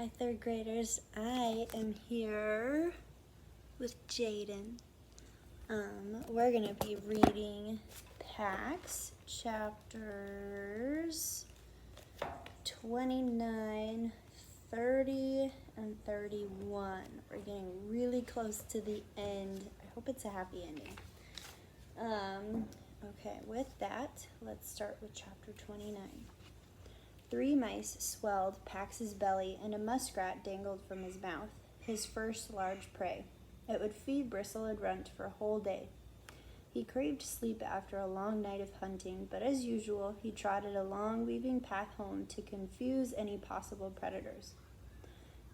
Hi, third graders. I am here with Jaden. We're going to be reading Pax chapters 29, 30, and 31. We're getting really close to the end. I hope it's a happy ending. Okay, with that, let's start with chapter 29. 3 mice swelled Pax's belly, and a muskrat dangled from his mouth, his first large prey. It would feed Bristle and Runt for a whole day. He craved sleep after a long night of hunting, but as usual, he trotted a long, weaving path home to confuse any possible predators.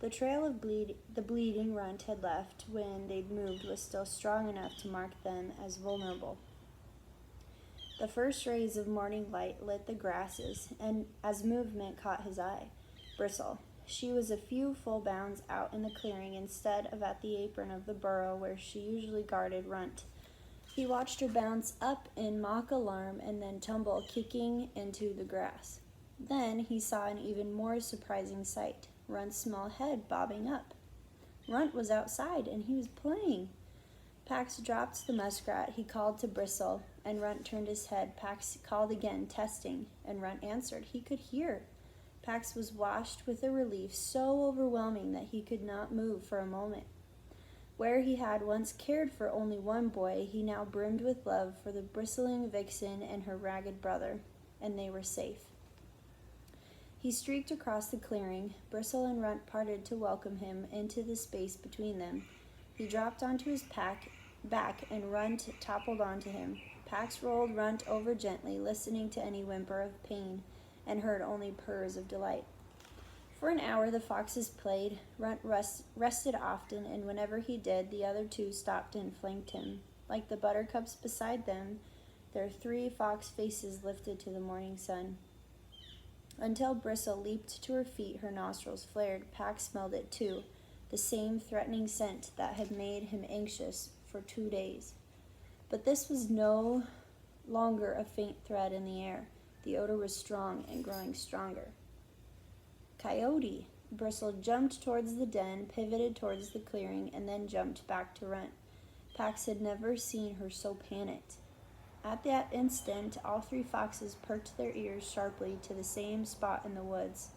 The trail of the bleeding Runt had left when they'd moved was still strong enough to mark them as vulnerable. The first rays of morning light lit the grasses, and as movement caught his eye, Bristle. She was a few full bounds out in the clearing instead of at the apron of the burrow where she usually guarded Runt. He watched her bounce up in mock alarm and then tumble, kicking into the grass. Then he saw an even more surprising sight, Runt's small head bobbing up. Runt was outside, and he was playing. Pax dropped the muskrat. He called to Bristle, and Runt turned his head. Pax called again, testing, and Runt answered. He could hear. Pax was washed with a relief so overwhelming that he could not move for a moment. Where he had once cared for only one boy, he now brimmed with love for the bristling vixen and her ragged brother, and they were safe. He streaked across the clearing. Bristle and Runt parted to welcome him into the space between them. He dropped onto his back, and Runt toppled onto him. Pax rolled Runt over gently, listening to any whimper of pain, and heard only purrs of delight. For an hour the foxes played. Runt rested often, and whenever he did, the other two stopped and flanked him. Like the buttercups beside them, their 3 fox faces lifted to the morning sun. Until Bristle leaped to her feet, her nostrils flared. Pax smelled it too, the same threatening scent that had made him anxious for 2 days. But this was no longer a faint thread in the air. The odor was strong and growing stronger. Coyote! Bristle jumped towards the den, pivoted towards the clearing, and then jumped back to Runt. Pax had never seen her so panicked. At that instant, all 3 foxes perked their ears sharply to the same spot in the woods,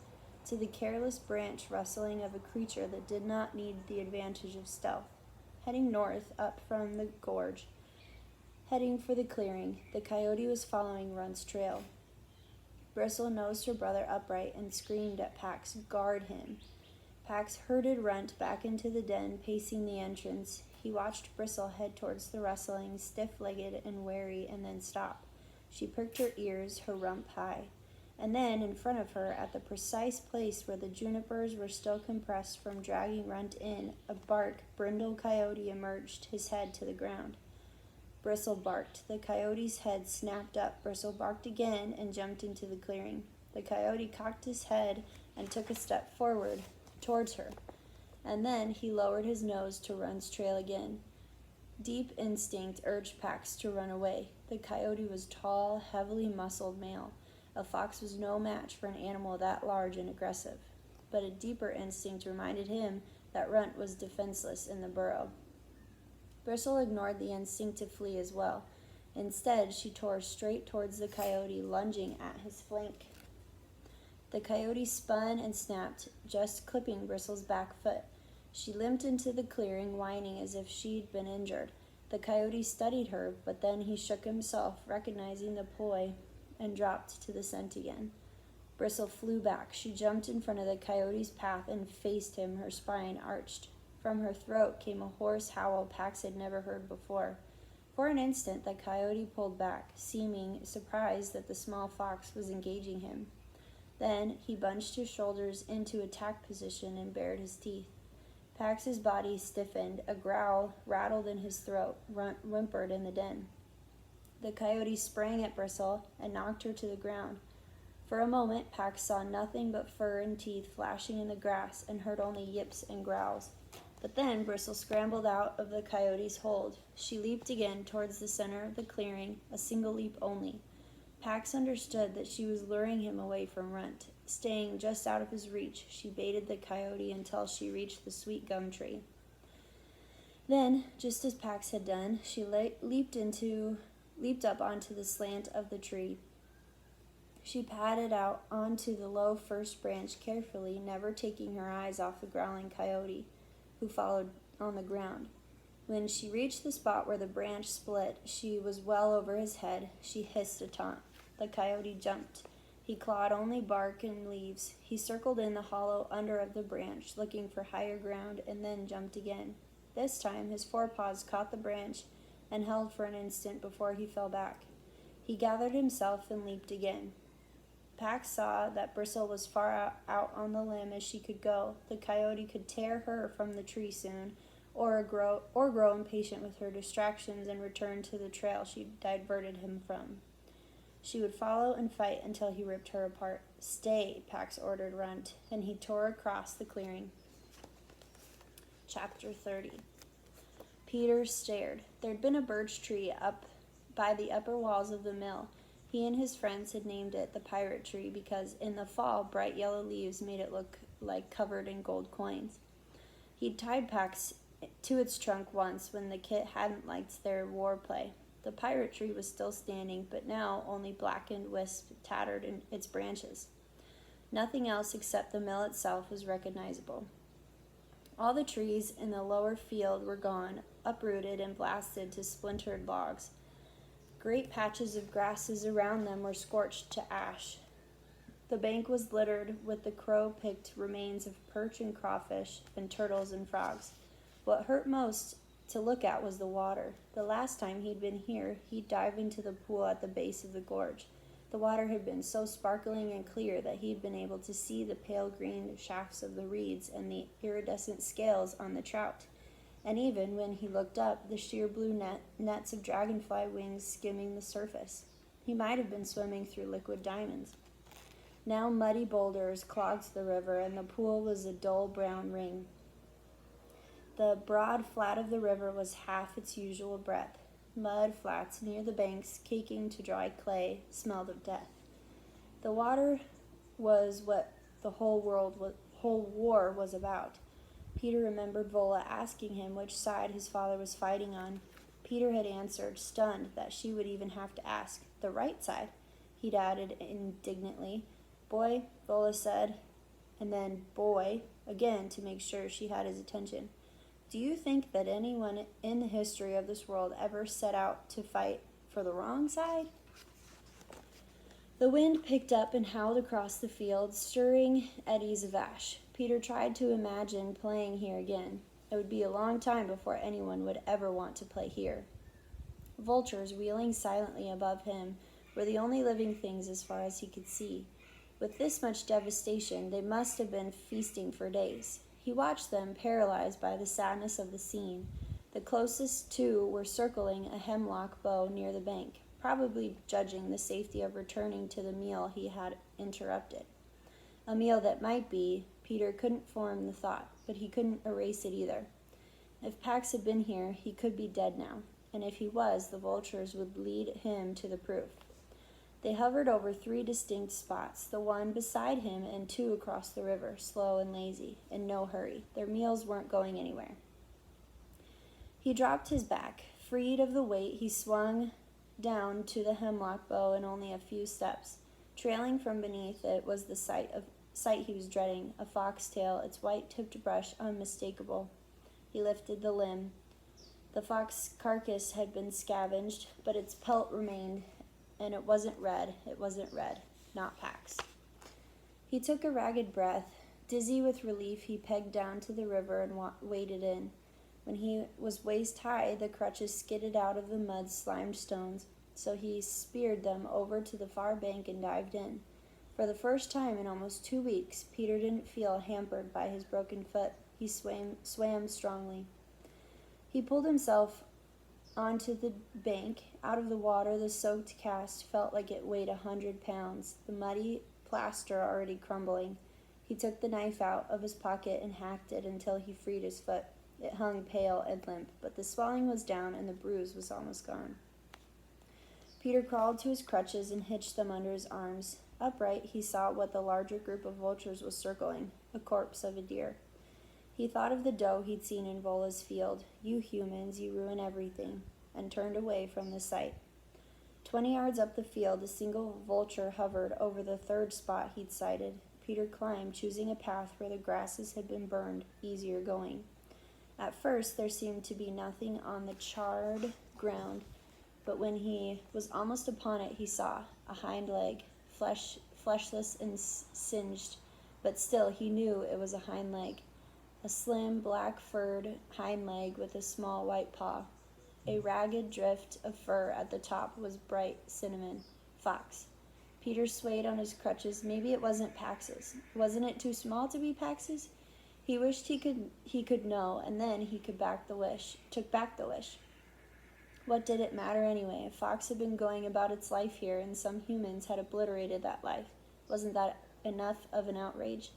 to the careless branch rustling of a creature that did not need the advantage of stealth. Heading north, up from the gorge, heading for the clearing, the coyote was following Runt's trail. Bristle nosed her brother upright and screamed at Pax, "Guard him!" Pax herded Runt back into the den, pacing the entrance. He watched Bristle head towards the rustling, stiff-legged and wary, and then stop. She pricked her ears, her rump high. And then, in front of her, at the precise place where the junipers were still compressed from dragging Runt in, a brindle coyote emerged, his head to the ground. Bristle barked. The coyote's head snapped up. Bristle barked again and jumped into the clearing. The coyote cocked his head and took a step forward, towards her. And then he lowered his nose to Runt's trail again. Deep instinct urged Pax to run away. The coyote was tall, heavily muscled male. A fox was no match for an animal that large and aggressive. But a deeper instinct reminded him that Runt was defenseless in the burrow. Bristle ignored the instinct to flee as well. Instead, she tore straight towards the coyote, lunging at his flank. The coyote spun and snapped, just clipping Bristle's back foot. She limped into the clearing, whining as if she'd been injured. The coyote studied her, but then he shook himself, recognizing the ploy, and dropped to the scent again. Bristle flew back. She jumped in front of the coyote's path and faced him, her spine arched. From her throat came a hoarse howl Pax had never heard before. For an instant, the coyote pulled back, seeming surprised that the small fox was engaging him. Then he bunched his shoulders into attack position and bared his teeth. Pax's body stiffened. A growl rattled in his throat. Runt whimpered in the den. The coyote sprang at Bristle and knocked her to the ground. For a moment, Pax saw nothing but fur and teeth flashing in the grass and heard only yips and growls. But then Bristle scrambled out of the coyote's hold. She leaped again towards the center of the clearing, a single leap only. Pax understood that she was luring him away from Runt. staying just out of his reach, she baited the coyote until she reached the sweet gum tree. Then, just as Pax had done, she leaped up onto the slant of the tree. She padded out onto the low first branch carefully, never taking her eyes off the growling coyote, who followed on the ground. When she reached the spot where the branch split, she was well over his head. She hissed a taunt. The coyote jumped. He clawed only bark and leaves. He circled in the hollow under of the branch, looking for higher ground, and then jumped again. This time his forepaws caught the branch and held for an instant before he fell back. He gathered himself and leaped again. Pax saw that Bristle was far out on the limb as she could go. The coyote could tear her from the tree soon, or grow impatient with her distractions and return to the trail she diverted him from. She would follow and fight until he ripped her apart. "Stay," Pax ordered Runt, and he tore across the clearing. Chapter 30. Peter stared. There'd been a birch tree up by the upper walls of the mill. He and his friends had named it the pirate tree because in the fall bright yellow leaves made it look like covered in gold coins. He'd tied Pax to its trunk once when the kit hadn't liked their war play. The pirate tree was still standing, but now only blackened wisps tattered in its branches. Nothing else except the mill itself was recognizable. All the trees in the lower field were gone, uprooted and blasted to splintered logs. Great patches of grasses around them were scorched to ash. The bank was littered with the crow-picked remains of perch and crawfish and turtles and frogs. What hurt most to look at was the water. The last time he'd been here, he'd dive into the pool at the base of the gorge. The water had been so sparkling and clear that he'd been able to see the pale green shafts of the reeds and the iridescent scales on the trout. And even when he looked up, the sheer blue nets of dragonfly wings skimming the surface. He might have been swimming through liquid diamonds. Now muddy boulders clogged the river, and the pool was a dull brown ring. The broad flat of the river was half its usual breadth. Mud flats near the banks, caking to dry clay, smelled of death. The water was what the whole war was about. Peter remembered Vola asking him which side his father was fighting on. Peter had answered, stunned that she would even have to ask. "The right side," he'd added indignantly. "Boy," Vola said, and then "boy" again to make sure she had his attention. "Do you think that anyone in the history of this world ever set out to fight for the wrong side?" The wind picked up and howled across the field, stirring eddies of ash. Peter tried to imagine playing here again. It would be a long time before anyone would ever want to play here. Vultures wheeling silently above him were the only living things as far as he could see. With this much devastation, they must have been feasting for days. He watched them, paralyzed by the sadness of the scene. The closest two were circling a hemlock bough near the bank, probably judging the safety of returning to the meal he had interrupted. A meal that might be, Peter couldn't form the thought, but he couldn't erase it either. If Pax had been here, he could be dead now, and if he was, the vultures would lead him to the proof. They hovered over 3 distinct spots, the one beside him and 2 across the river, slow and lazy, in no hurry. Their meals weren't going anywhere. He dropped his back. Freed of the weight, he swung down to the hemlock bough in only a few steps. Trailing from beneath it was the sight he was dreading, a foxtail, its white-tipped brush unmistakable. He lifted the limb. The fox carcass had been scavenged, but its pelt remained, and it wasn't red, not Pax. He took a ragged breath. Dizzy with relief, he pegged down to the river and waded in. When he was waist-high, the crutches skidded out of the mud-slimed stones, so he speared them over to the far bank and dived in. For the first time in almost 2 weeks, Peter didn't feel hampered by his broken foot. He swam strongly. He pulled himself onto the bank. Out of the water, the soaked cast felt like it weighed 100 pounds, the muddy plaster already crumbling. He took the knife out of his pocket and hacked it until he freed his foot. It hung pale and limp, but the swelling was down and the bruise was almost gone. Peter crawled to his crutches and hitched them under his arms. Upright, he saw what the larger group of vultures was circling, a corpse of a deer. He thought of the doe he'd seen in Vola's field. You humans, you ruin everything, and turned away from the sight. 20 yards up the field, a single vulture hovered over the third spot he'd sighted. Peter climbed, choosing a path where the grasses had been burned, easier going. At first, there seemed to be nothing on the charred ground, but when he was almost upon it, he saw a hind leg, fleshless and singed, but still he knew it was a hind leg. A slim, black-furred hind leg with a small white paw. A ragged drift of fur at the top was bright cinnamon. Fox. Peter swayed on his crutches. Maybe it wasn't Pax's. Wasn't it too small to be Pax's? He wished he could know, and then he took back the wish. What did it matter anyway? A fox had been going about its life here, and some humans had obliterated that life. Wasn't that enough of an outrage?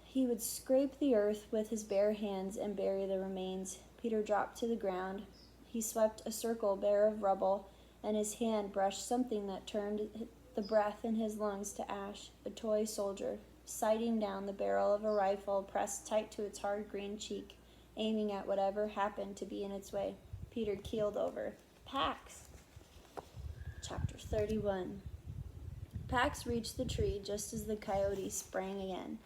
He would scrape the earth with his bare hands and bury the remains. Peter dropped to the ground. He swept a circle bare of rubble, and his hand brushed something that turned the breath in his lungs to ash. A toy soldier, sighting down the barrel of a rifle pressed tight to its hard green cheek, aiming at whatever happened to be in its way. Peter keeled over. Pax! Chapter 31. Pax reached the tree just as the coyote sprang again,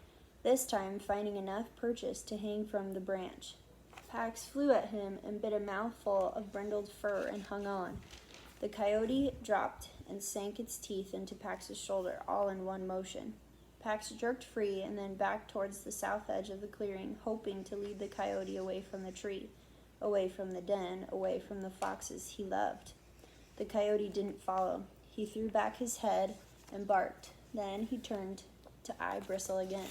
this time finding enough purchase to hang from the branch. Pax flew at him and bit a mouthful of brindled fur and hung on. The coyote dropped and sank its teeth into Pax's shoulder, all in one motion. Pax jerked free and then back towards the south edge of the clearing, hoping to lead the coyote away from the tree, away from the den, away from the foxes he loved. The coyote didn't follow. He threw back his head and barked. Then he turned to eye Bristle again.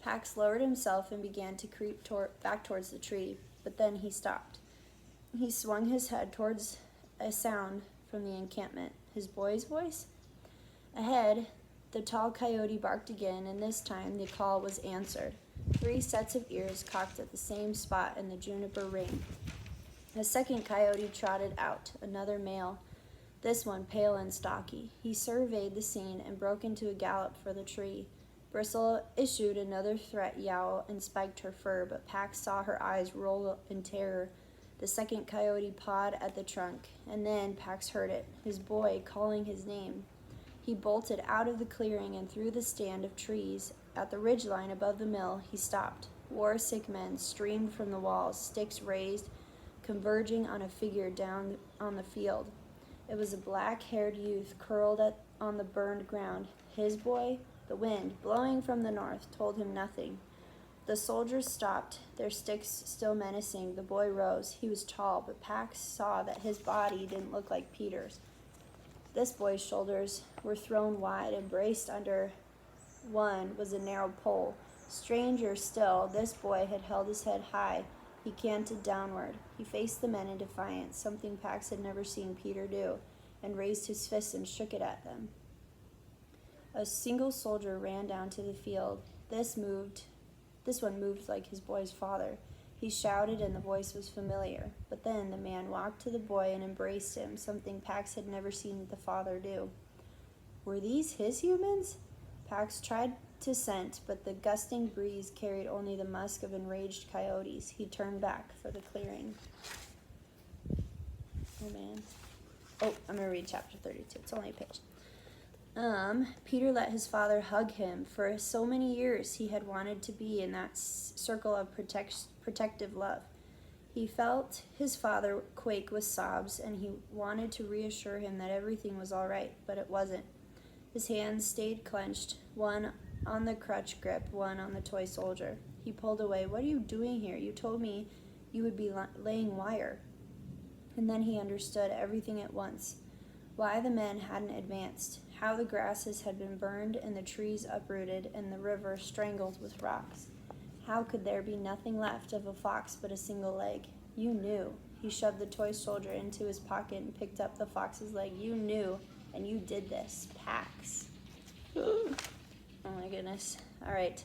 Pax lowered himself and began to creep back towards the tree, but then he stopped. He swung his head towards a sound from the encampment. His boy's voice? Ahead, the tall coyote barked again, and this time the call was answered. 3 sets of ears cocked at the same spot in the juniper ring. A second coyote trotted out, another male, this one pale and stocky. He surveyed the scene and broke into a gallop for the tree. Bristle issued another threat yowl and spiked her fur, but Pax saw her eyes roll in terror. The second coyote pawed at the trunk, and then Pax heard it, his boy calling his name. He bolted out of the clearing and through the stand of trees. At the ridgeline above the mill, he stopped. War-sick men streamed from the walls, sticks raised, converging on a figure down on the field. It was a black-haired youth curled on the burned ground. His boy? The wind, blowing from the north, told him nothing. The soldiers stopped, their sticks still menacing. The boy rose. He was tall, but Pax saw that his body didn't look like Peter's. This boy's shoulders were thrown wide, and braced under one was a narrow pole. Stranger still, this boy had held his head high. He canted downward. He faced the men in defiance, something Pax had never seen Peter do, and raised his fist and shook it at them. A single soldier ran down to the field. This one moved like his boy's father. He shouted, and the voice was familiar. But then the man walked to the boy and embraced him, something Pax had never seen the father do. Were these his humans? Pax tried to scent, but the gusting breeze carried only the musk of enraged coyotes. He turned back for the clearing. Oh, man. Oh, I'm going to read chapter 32. It's only a page. Peter let his father hug him. For so many years he had wanted to be in that circle of protective love. He felt his father quake with sobs, and he wanted to reassure him that everything was all right, but it wasn't. His hands stayed clenched, one on the crutch grip, one on the toy soldier. He pulled away. What are you doing here? You told me you would be laying wire. And then he understood everything at once. Why the men hadn't advanced, how the grasses had been burned and the trees uprooted and the river strangled with rocks. How could there be nothing left of a fox but a single leg? You knew. He shoved the toy soldier into his pocket and picked up the fox's leg. You knew, and you did this. Pax. Oh my goodness. All right.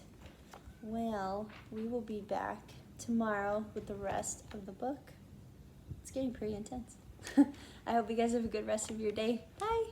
Well, we will be back tomorrow with the rest of the book. It's getting pretty intense. I hope you guys have a good rest of your day. Bye.